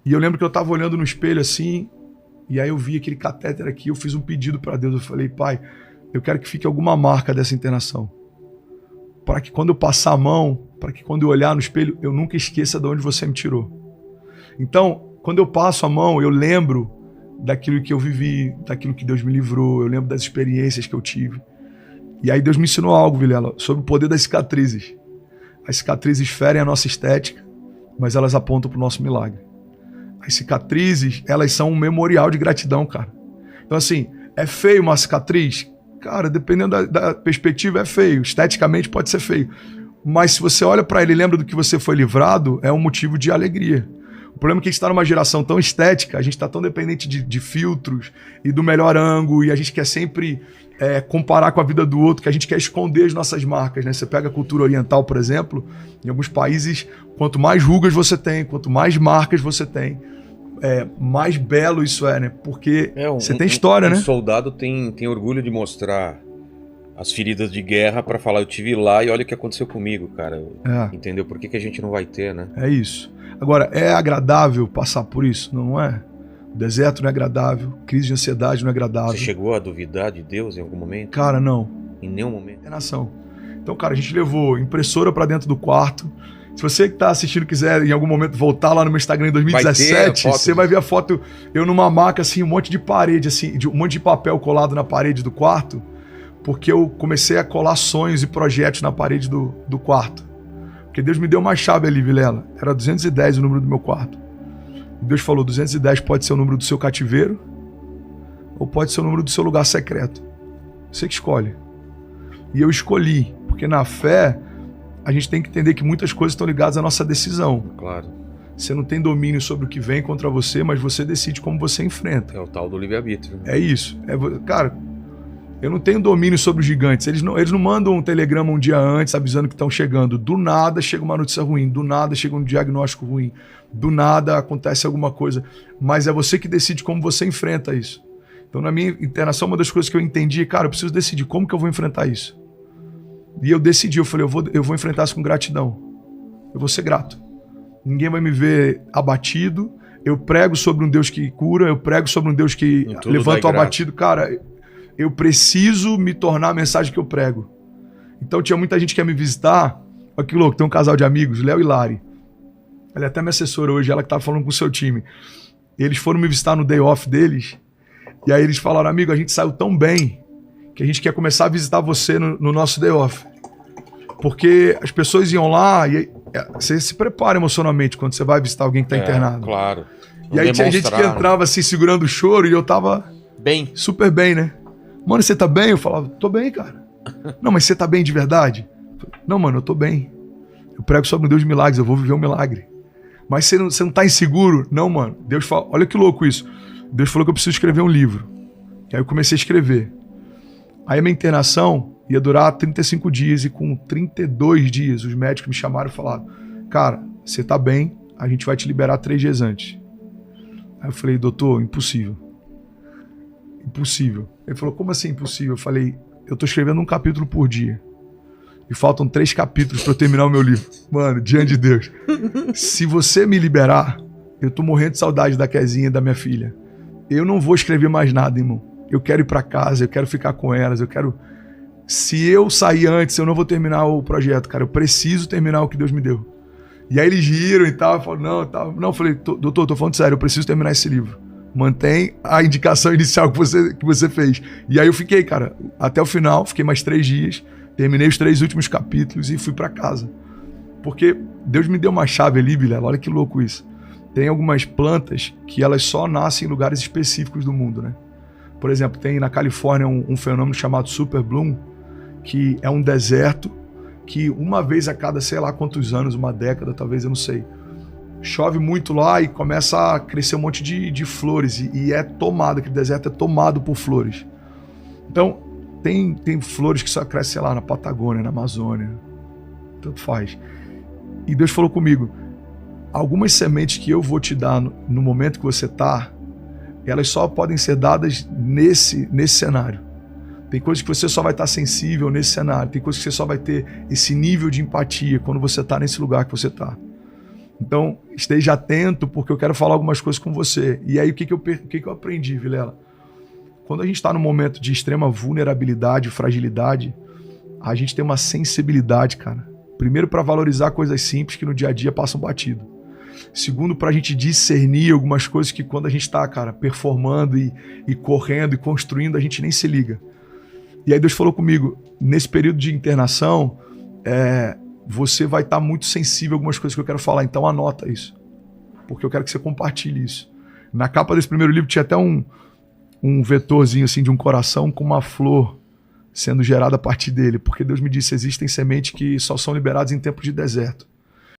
E eu lembro que eu tava olhando no espelho assim, e aí eu vi aquele catéter aqui, eu fiz um pedido para Deus, eu falei, pai, eu quero que fique alguma marca dessa internação, para que quando eu passar a mão, para que quando eu olhar no espelho, eu nunca esqueça de onde você me tirou. Então, quando eu passo a mão, eu lembro daquilo que eu vivi, daquilo que Deus me livrou, eu lembro das experiências que eu tive. E aí Deus me ensinou algo, Vilela, sobre o poder das cicatrizes. As cicatrizes ferem a nossa estética, mas elas apontam para o nosso milagre. As cicatrizes, elas são um memorial de gratidão, cara. Então assim, é feio uma cicatriz? Cara, dependendo da perspectiva é feio. Esteticamente pode ser feio. Mas se você olha para ele e lembra do que você foi livrado, é um motivo de alegria. O problema é que a gente está numa geração tão estética, a gente está tão dependente de filtros e do melhor ângulo, e a gente quer sempre comparar com a vida do outro, que a gente quer esconder as nossas marcas, né? Você pega a cultura oriental, por exemplo, em alguns países, quanto mais rugas você tem, quanto mais marcas você tem, mais belo isso é, né? Porque você tem história, né? Um soldado tem orgulho de mostrar as feridas de guerra para falar, eu tive lá e olha o que aconteceu comigo, cara. Entendeu? Por que a gente não vai ter, né? É isso. Agora, é agradável passar por isso? Não é? O deserto não é agradável, crise de ansiedade não é agradável. Você chegou a duvidar de Deus em algum momento? Cara, não. Em nenhum momento? É nação. Então, cara, a gente levou impressora pra dentro do quarto. Se você que tá assistindo quiser em algum momento voltar lá no meu Instagram em 2017, você vai ver a foto, eu numa maca, assim, um monte de parede, assim, um monte de papel colado na parede do quarto, porque eu comecei a colar sonhos e projetos na parede do quarto. Porque Deus me deu uma chave ali, Vilela. Era 210 o número do meu quarto. E Deus falou, 210 pode ser o número do seu cativeiro ou pode ser o número do seu lugar secreto. Você que escolhe. E eu escolhi, porque na fé a gente tem que entender que muitas coisas estão ligadas à nossa decisão. Claro. Você não tem domínio sobre o que vem contra você, mas você decide como você enfrenta. É o tal do livre-arbítrio. É isso. Cara, eu não tenho domínio sobre os gigantes. Eles não mandam um telegrama um dia antes avisando que estão chegando. Do nada chega uma notícia ruim, do nada chega um diagnóstico ruim, do nada acontece alguma coisa. Mas é você que decide como você enfrenta isso. Então, na minha internação, uma das coisas que eu entendi, cara, eu preciso decidir como que eu vou enfrentar isso. E eu decidi, eu falei, eu vou enfrentar isso com gratidão. Eu vou ser grato. Ninguém vai me ver abatido. Eu prego sobre um Deus que cura, eu prego sobre um Deus que levanta o abatido. Cara, eu preciso me tornar a mensagem que eu prego. Então tinha muita gente que ia me visitar. Olha que louco, tem um casal de amigos, Léo e Lari. Ela é até minha assessora hoje, ela que tava falando com o seu time. E eles foram me visitar no day off deles. E aí eles falaram, amigo, a gente saiu tão bem que a gente quer começar a visitar você no nosso day off. Porque as pessoas iam lá e você se prepara emocionalmente quando você vai visitar alguém que tá internado. Claro. E aí tinha gente que entrava assim, segurando o choro, e eu tava bem, super bem, né? Mano, você tá bem? Eu falava, tô bem, cara. Não, mas você tá bem de verdade? Não, mano, eu tô bem. Eu prego sobre um Deus de milagres, eu vou viver um milagre. Mas você não tá inseguro? Não, mano. Deus fala, olha que louco isso. Deus falou que eu preciso escrever um livro. E aí eu comecei a escrever. Aí a minha internação ia durar 35 dias e com 32 dias os médicos me chamaram e falaram, cara, você tá bem, a gente vai te liberar 3 dias antes. Aí eu falei, doutor, impossível. Impossível. Ele falou, como assim impossível? Eu falei, eu tô escrevendo um capítulo por dia. E faltam 3 capítulos pra eu terminar o meu livro. Mano, diante de Deus. Se você me liberar, eu tô morrendo de saudade da Kezinha e da minha filha. Eu não vou escrever mais nada, irmão. Eu quero ir pra casa, eu quero ficar com elas, eu quero... Se eu sair antes, eu não vou terminar o projeto, cara. Eu preciso terminar o que Deus me deu. E aí eles riram e tal. Eu falei, não, eu falei, doutor, tô falando sério, eu preciso terminar esse livro. Mantém a indicação inicial que você fez. E aí eu fiquei, cara, até o final, fiquei mais 3 dias, terminei os 3 últimos capítulos e fui pra casa. Porque Deus me deu uma chave ali, Vilela, olha que louco isso. Tem algumas plantas que elas só nascem em lugares específicos do mundo, né? Por exemplo, tem na Califórnia um fenômeno chamado Super Bloom, que é um deserto que uma vez a cada sei lá quantos anos, uma década talvez, eu não sei, chove muito lá e começa a crescer um monte de flores e é tomado, aquele deserto é tomado por flores. Então, tem flores que só crescem, sei lá, na Patagônia, na Amazônia, tanto faz. E Deus falou comigo, algumas sementes que eu vou te dar no momento que você está, elas só podem ser dadas nesse cenário. Tem coisas que você só vai estar sensível nesse cenário, tem coisas que você só vai ter esse nível de empatia quando você está nesse lugar que você está. Então, esteja atento, porque eu quero falar algumas coisas com você. E aí, o que eu aprendi, Vilela? Quando a gente está num momento de extrema vulnerabilidade, fragilidade, a gente tem uma sensibilidade, cara. Primeiro, para valorizar coisas simples que no dia a dia passam batido. Segundo, para a gente discernir algumas coisas que quando a gente está, cara, performando e correndo e construindo, a gente nem se liga. E aí Deus falou comigo, nesse período de internação, você vai estar muito sensível a algumas coisas que eu quero falar, então anota isso. Porque eu quero que você compartilhe isso. Na capa desse primeiro livro tinha até um vetorzinho assim de um coração com uma flor sendo gerada a partir dele, porque Deus me disse, existem sementes que só são liberadas em tempos de deserto.